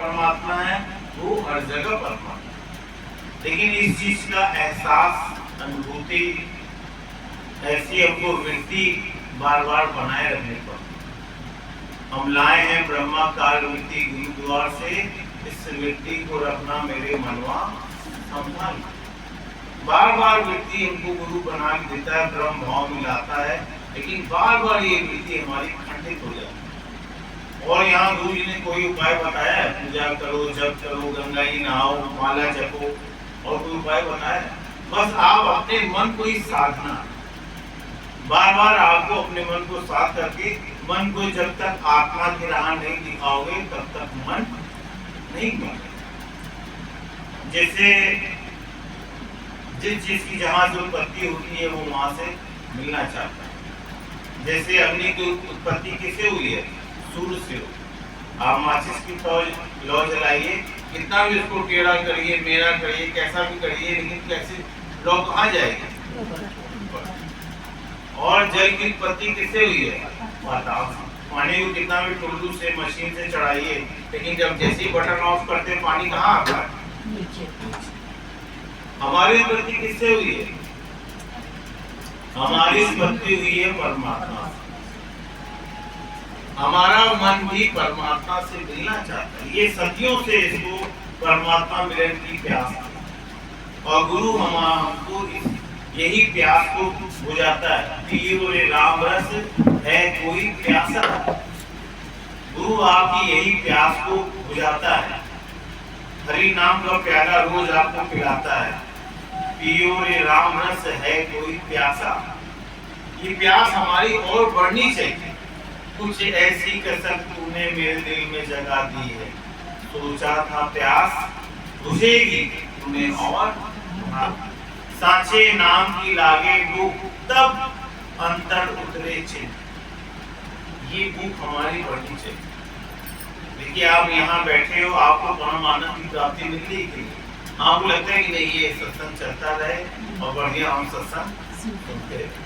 परमात्मा है, वो हर जगह परमात्मा। लेकिन इस चीज का एहसास, अनुभूति, ऐसी हमको वृत्ति बार बार बनाए रखने पर हम लाए हैं ब्रह्माकार वृत्ति गुरुद्वार से। इस वृत्ति को रखना मेरे मनवा संभाल। बार बार वृत्ति हमको गुरु बना के देता है, ब्रह्म भाव मिलाता है, लेकिन बार बार ये वृत्ति हमारी खंडित हो जाती है। और यहाँ गुरु जी ने कोई उपाय बताया है? पूजा करो, जप करो, गंगा जी नहाओ, माला जपो, और कोई उपाय बताया है? बस आप अपने मन को ही साधना, बार बार आपको अपने मन को साथ करके, मन को जब तक आत्मा की राह नहीं दिखाओगे तब तक मन नहीं बनेगा। जैसे जिस चीज की जहां से उत्पत्ति होती है वो वहां से मिलना चाहता है। जैसे अग्नि की उत्पत्ति किससे हुई है? सूर्य से हुई। आप माचिस की लौ जलाइए, कितना भी उसको टेढ़ा करिए, मेरा करिए, कैसा भी करिए, लेकिन कैसे लौ कहाँ जाएगी? और जल की उत्पत्ति किससे हुई है? वातावरण। पानी को कितना भी टुल्लू से, मशीन से चढ़ाइए, लेकिन जब जैसे ही बटन ऑफ करते हैं पानी कहाँ आता है? नीचे। हमारी उत्पत्ति किससे हुई है? हमारी उत्पत्ति हुई है परमात्मा। हमारा मन भी परमात्मा से मिलना चाहता है। ये सदियों से इसको परमात्मा मिलन की प्यास है, और गुरु हमको यही प्यास को बुझाता है। पियो रे राम रस है कोई प्यासा। गुरु आपकी यही प्यास को बुझाता है। हरि नाम का प्याला रोज आपको पिलाता है। पियो रे राम रस है कोई प्यासा। ये प्यास हमारी और बढ़नी चाहिए। कुछ ऐसी कसक तूने मेरे दिल में जगा दी है, सोचा था प्यास बुझेगी तूने और सांचे नाम की लागे भूख, तब अंतर उतरे चिन्ह। ये भूख हमारी बढ़नी चाहिए। देखिए आप यहाँ बैठे हो, आपको परम आनंद की प्राप्ति मिल रही है, आपको लगता है कि नहीं ये सत्संग चलता रहे और बढ़िया हम सत्संग सुनते रहे।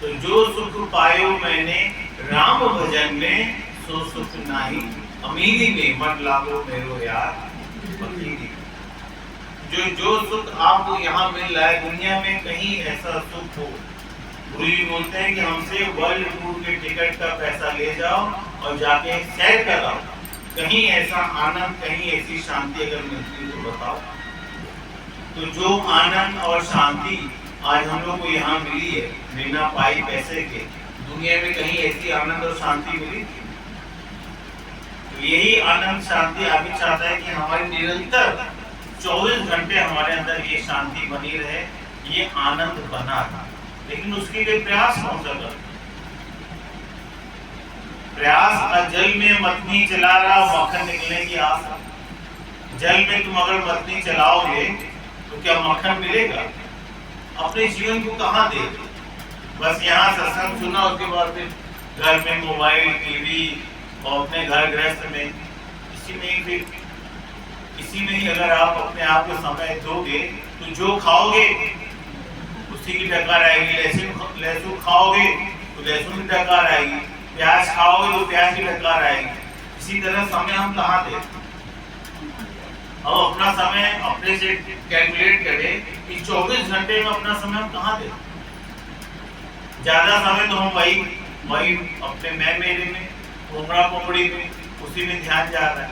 तो जो सुख पायो मैंने राम भजन में, सो सुख नाही अमीरी में, मन लागो मेरो यार फकीरी। जो सुख आपको यहाँ मिल रहा है, दुनिया में कहीं ऐसा सुख हो, गुरु जी बोलते हैं कि हमसे वर्ल्ड टूर के टिकट का पैसा ले जाओ और जाके सैर कराओ, कहीं ऐसा आनंद, कहीं ऐसी शांति अगर मिलती है तो बताओ। तो जो आनंद और शांति आज हम लोग को यहाँ मिली है बिना पाई पैसे के, दुनिया में कहीं ऐसी आनंद और शांति मिली? तो यही आनंद शांति आगे चाहता है कि हमारे निरंतर 24 घंटे हमारे अंदर ये शांति बनी रहे, ये आनंद बना रहे। लेकिन उसके लिए प्रयास कौन सा कर? प्रयास जल में मथनी चला रहा, मक्खन निकलने की आस। जल में तुम अगर मथनी चलाओगे तो क्या मक्खन मिलेगा? अपने जीवन को कहाँ दे? बस यहाँ सत्संग सुना, उसके बाद फिर घर में मोबाइल, टीवी और अपने घर गृहस्थ में, इसी में ही अगर आप अपने आप को समय दोगे तो जो खाओगे उसी की टक्कर आएगी। लहसुन खाओगे तो लहसुन की टक्कर आएगी, प्याज खाओगे तो प्याज की टक्कर आएगी। इसी तरह समय हम कहाँ दें? अब अपना समय अपने से कैलकुलेट करें कि 24 घंटे में अपना समय हम कहाँ दें? ज्यादा समय तो हम वही अपने मैं मेरे में, कोमड़ा कोमड़ी में, उसी में ध्यान जा रहा है।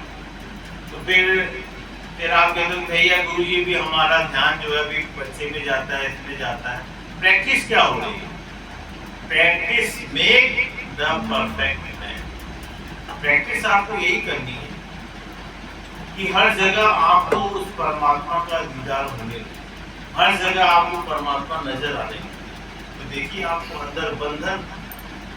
तो फिर आप कहते हो भैया गुरु जी भी हमारा ध्यान जो है अभी बच्चे में जाता है, इसमें जाता है। प्रैक्टिस क्या हो रही है? Practice make the perfect man. Practice आपको यही करनी है कि हर जगह आपको उस परमात्मा का दीदार होने, हर जगह आपको परमात्मा नजर आ रही। तो देखिए आपको अंदर बंधन,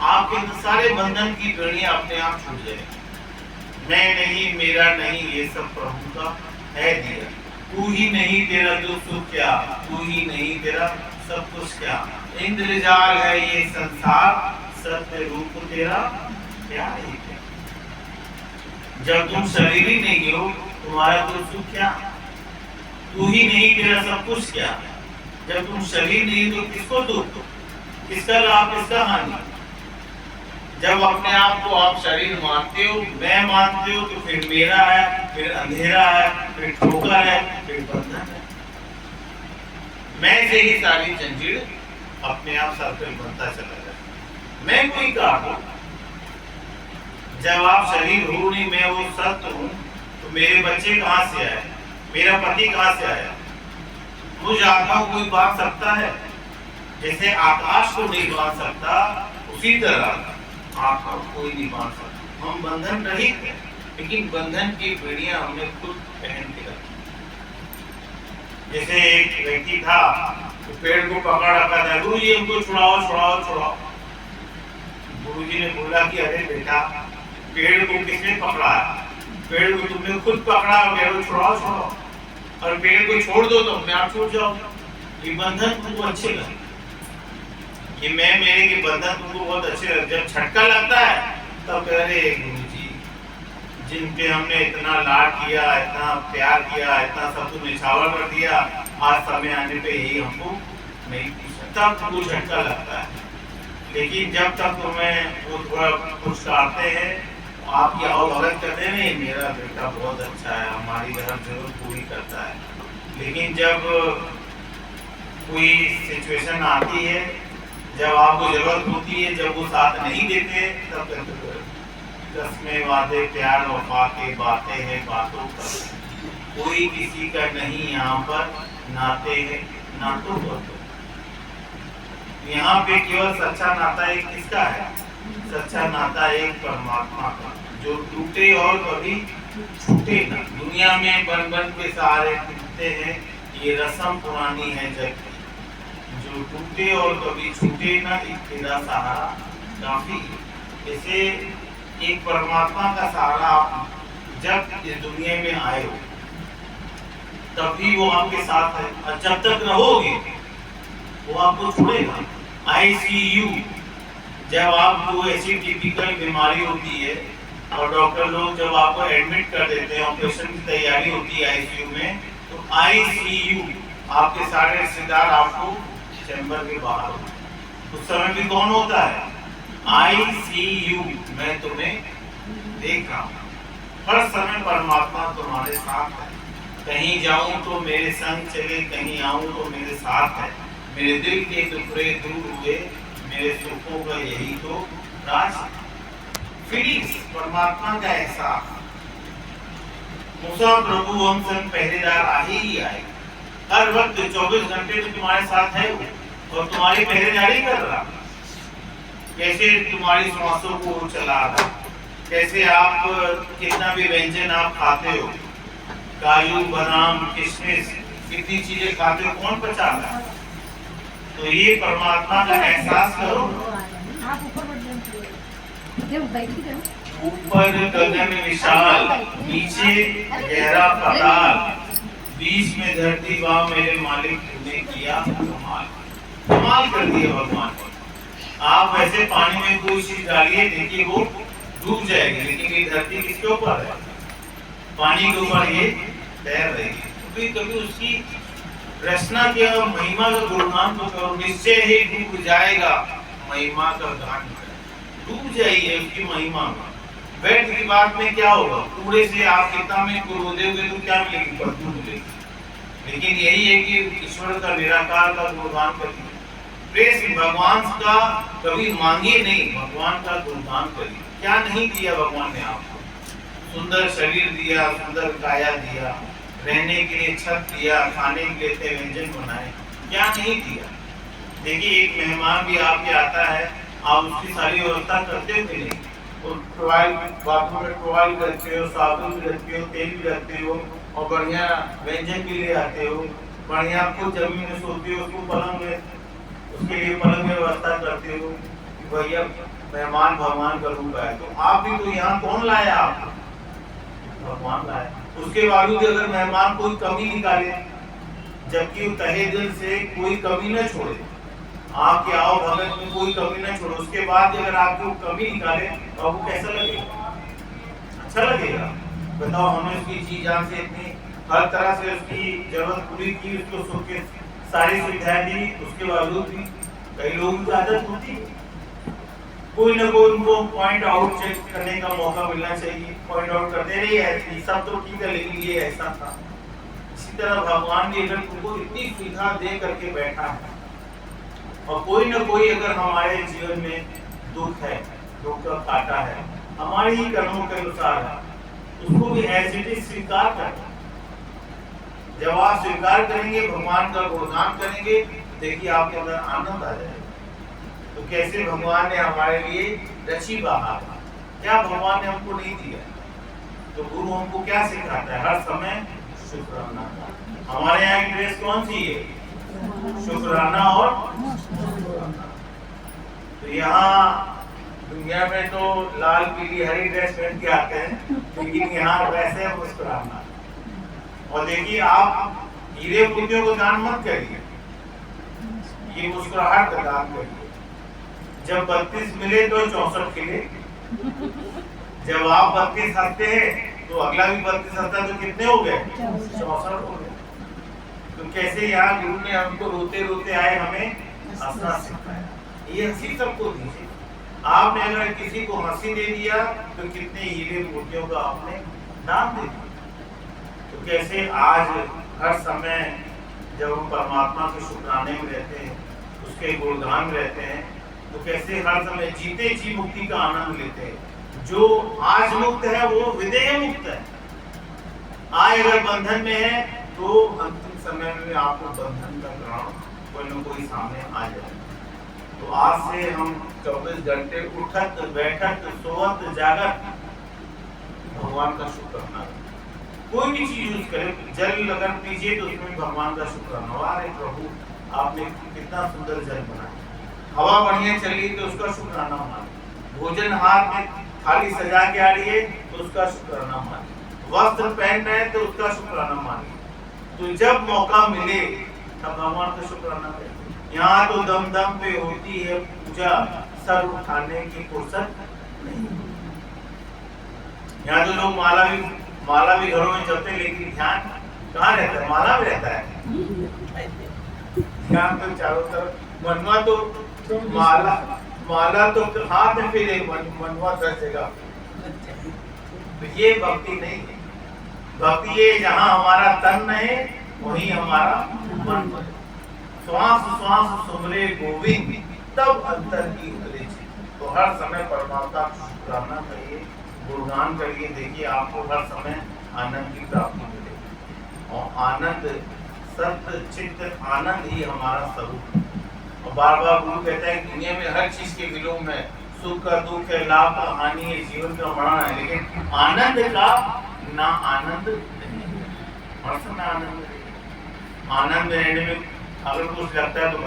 आपके सारे बंधन की बेड़ियां अपने आप छूट जाएगी। मैं नहीं, मेरा नहीं, ये सब प्रभु का है दिया। तू ही नहीं तेरा जो सुख क्या, तू ही नहीं तेरा सब कुछ क्या। इंद्रजाल है ये संसार, सत्य रूप तेरा क्या है क्या। जब तुम शरीर ही नहीं हो, तुम्हारा तो सुख क्या, तू ही नहीं तेरा सब कुछ क्या। जब तुम शरीर नहीं तो किसको दुख, किसका लाभ, किसका हानि। जब अपने आप को आप शरीर मानते हो, मैं मानते हो, तो फिर मेरा है, फिर अंधेरा है, फिर ठोकर है, फिर बंधन है। मैं से ही सारी जंजीर अपने आप सर्कल बनता चला जाए। मैं कोई कारण हूं। जब आप शरीर हो नहीं, मैं वो सत्य हूं, तो मेरे बच्चे कहां से आए, मेरा पति कहां से आया? मुझ आत्मा को कोई बांध सकता है? जैसे आकाश को नहीं बांध सकता, उसी तरह आत्मा को कोई नहीं बांध सकता। हम बंधन रहित हैं, लेकिन बंधन की बेड़ियां हमने खुद पहन के रखी। जैसे एक व्यक्ति था, तो पेड़ को पकड़ रखा था, गुरु जी हमको छुड़ाओ छुड़ाओ छुड़ाओ। गुरु जी ने बोला कि अरे बेटा, पेड़ को किसने पकड़ा है? पेड़ को तुमने खुद पकड़ा, पेड़ को छुड़ाओ छुड़ाओ, और पेड़ को छोड़ दो तो अपने आप छूट जाओ। ये बंधन तुमको अच्छे लगे, कि मैं मेरे के बंधन तुमको बहुत अच्छे लगे। जब झटका लगता है तब कह रहे गुरु जी, जिन पे हमने इतना लाड किया, इतना प्यार किया, इतना सब कुछ निछावर कर दिया, आज समय आने पे यही हमको नहीं पूछा, तब तुमको झटका लगता है। लेकिन जब तक तुम्हें वो थोड़ा कुछ करते हैं, आपकी अवभगत करते हैं, मेरा बेटा बहुत अच्छा है, हमारी हर जरूरत पूरी करता है। लेकिन जब कोई सिचुएशन आती है, जब आपको जरूरत होती है, जब वो साथ नहीं देते, तब रस्में वादे प्यार वफा के बातें हैं बातों पर, कोई किसी का नहीं यहाँ पर, नाते हैं नातों पर। यहाँ पे केवल सच्चा नाता एक किसका है? सच्चा नाता एक परमात्मा का, जो टूटे और कभी छूटे ना। दुनिया में बन बन के सहारे टूटते हैं, ये रस्म पुरानी है जग की। जो टूटे और कभी छूटे ना, एक तेरा सहारा काफी। जैसे एक परमात्मा का सहारा आप जब इस दुनिया में आए हो, तभी वो आपके साथ है, और जब तक रहोगे वो आपको छोड़ेगा। ICU, जब आपको ऐसी टिपिकल बीमारी होती है और डॉक्टर लोग जब आपको एडमिट कर देते हैं, ऑपरेशन की तैयारी होती है ICU में, तो ICU आपके सारे रिश्तेदार आपको चैम्बर के बाहर होते हैं। उस समय भी कौन होता है? ICU, मैं तुम्हें देख रहा हूँ। हर समय परमात्मा तुम्हारे साथ है। कहीं जाऊं तो मेरे संग चले, कहीं आऊं तो मेरे साथ है। मेरे दिल के टुकड़े दूर हुए, मेरे सुखों का यही तो राज। फीलिंग्स, परमात्मा का एहसास। मूसा प्रभु हम संग पहरेदार आ ही आए। हर वक्त 24 घंटे तो तुम्हारे साथ है वो, और तुम्हारी पहरेदारी कर रहा। कैसे तुम्हारी सांसों को चला रहा, कैसे आप कितना भी व्यंजन आप खाते हो, काजू बादाम किशमिश कितनी चीजें खाते हो, कौन पचा रहा? तो ये परमात्मा का एहसास करो। ऊपर गगन विशाल, नीचे गहरा पाताल, बीच में धरती वाह मेरे मालिक तूने किया कमाल। कमाल कर दिया भगवान ने। आप वैसे पानी में कोई चीज डालिए, देखिए वो डूब जाएगी, लेकिन ये धरती किसके ऊपर है? पानी के ऊपर ये तैर रही है। कभी कभी उसकी रचना के महिमा का गुणगान तो करो, निश्चय ही डूब जाएगा महिमा का गान। डूब जाइए उसकी महिमा में। बैठ की बात में क्या होगा? कूड़े से आप कितना में रो दोगे तो क्या मिलेगी? बदबू मिलेगी। लेकिन यही है कि ईश्वर का निराकार का गुणगान करिए, प्रेस भगवान का कभी मांगिए नहीं, भगवान का गुणगान करिए। क्या नहीं दिया भगवान ने आपको? सुंदर शरीर दिया, सुंदर काया दिया, रहने के लिए छत दिया, खाने के लिए व्यंजन बनाए, क्या नहीं दिया? देखिए एक मेहमान भी आपके आता है, आप उसकी सारी व्यवस्था करते हो कि नहीं? बाथरूम में टॉवल रखते हो, साबुन भी रखते हो, तेल भी रखते हो, और बढ़िया व्यंजन भी ले आते हो। बढ़िया आपको जमीन में सोते हो, उसको पलंग में, उसके लिए पलंग में व्यवस्था करते हो कि भैया मेहमान भगवान का रूप है। तो आप भी तो यहाँ कौन लाया? आप भगवान लाया। उसके बावजूद अगर मेहमान कोई कमी निकाले, जबकि वो तहे दिल से कोई कमी न छोड़े, आपके आओ भगत में कोई कमी न छोड़े, उसके बाद अगर आपको कमी निकाले तो आपको कैसा लगेगा? अच्छा लगेगा? बताओ, हमने उसकी जी जान से इतनी हर तरह से उसकी जरूरत पूरी की, उसको सुख के सारी सुविधाएं दी, उसके बावजूद भी कई लोगों की आदत होती है कोई ना कोई उनको पॉइंट आउट चेक करने का मौका मिलना चाहिए, पॉइंट आउट करते रहे ऐसे सब तो ठीक है लेकिन ये ऐसा था। इसी तरह भगवान ने अगर तुमको इतनी सुविधा दे करके बैठा है और कोई ना कोई अगर हमारे जीवन में दुख है, दुख का काटा है, हमारे ही कर्मों के अनुसार है, उसको भी एज इट इज स्वीकार करना। जब आप स्वीकार करेंगे, भगवान का गुणगान करेंगे, देखिए आपके अंदर आनंद आ जाएगा। तो कैसे भगवान ने हमारे लिए रची बहार, क्या भगवान ने हमको नहीं दिया? तो गुरु हमको क्या सिखाता है? हर समय शुक्राना। हमारे यहाँ की ड्रेस कौन सी है? शुक्राना और शुक्राना। तो यहाँ दुनिया में तो लाल पीली हरी ड्रेस पहन के आते हैं, लेकिन यहाँ वैसे मुस्कुराना। और देखिए आप हीरे मोतियों को दान मत करिए, ये मुस्कुराहट का दान करिए। जब 32 मिले तो 64 खिले। जब आप 32 हंसते हैं तो अगला भी 32 हंसता, तो कितने हो गए? 64 हो गए। तो कैसे यहाँ गुरु ने हमको रोते रोते आए हमें हंसना सिखाया। ये हंसी सबको दीजिए। आपने अगर किसी को हंसी दे दिया तो कितने हीरे मोतियों का आपने दान दे दिया। तो कैसे आज हर समय जब हम परमात्मा के शुक्राने में रहते हैं, उसके गुणगान में रहते हैं, तो कैसे हर समय जीते जी मुक्ति का आनंद लेते हैं। जो आज मुक्त है वो विदेह मुक्त है। आज अगर बंधन में है तो अंतिम समय में आपको बंधन का कारण कोई न कोई सामने आ जाए। तो आज से हम 24 घंटे उठत बैठत सोवत जागत भगवान का शुक्र करना। कोई भी चीज यूज करें, जल अगर पीजिए तो उसमें भगवान का शुक्र करना। अरे प्रभु आपने कितना सुंदर जल बनाया। हवा बढ़िया चल रही तो उसका शुक्राना माने। भोजन हाथ में थाली सजा के आ रही है तो उसका शुक्राना माने। वस्त्र पहन रहे हैं तो उसका शुक्राना माने। तो जब मौका मिले तब भगवान का शुक्राना करें। यहाँ तो दम दम पे होती है पूजा, सर उठाने की फुर्सत नहीं। यहाँ तो लोग माला भी घरों में जपते, लेकिन ध्यान कहाँ रहता है? माला में रहता है। ध्यान तो चारों तरफ, मनवा तो माला तो हाथ में फिर एक मनवा 10 जगह। तो ये भक्ति नहीं है। भक्ति ये जहाँ हमारा तन है वहीं हमारा मन है। श्वास श्वास सुमरे गोविंद तब अंतर की उतरे। तो हर समय परमात्मा का शुक्राना करिए, गुणगान करिए। देखिए आपको हर समय आनंद की प्राप्ति मिलेगी। और आनंद सत्य चित्त आनंद ही हमारा स्वरूप है। और बार बार गुरु कहता है दुनिया में हर चीज के विलोम है, सुख का दुख है, लाभ का हानि है, जीवन का मरण है, लेकिन आनंद का ना आनंद नहीं है। हर समय आनंद रहने में अगर कुछ लगता है तो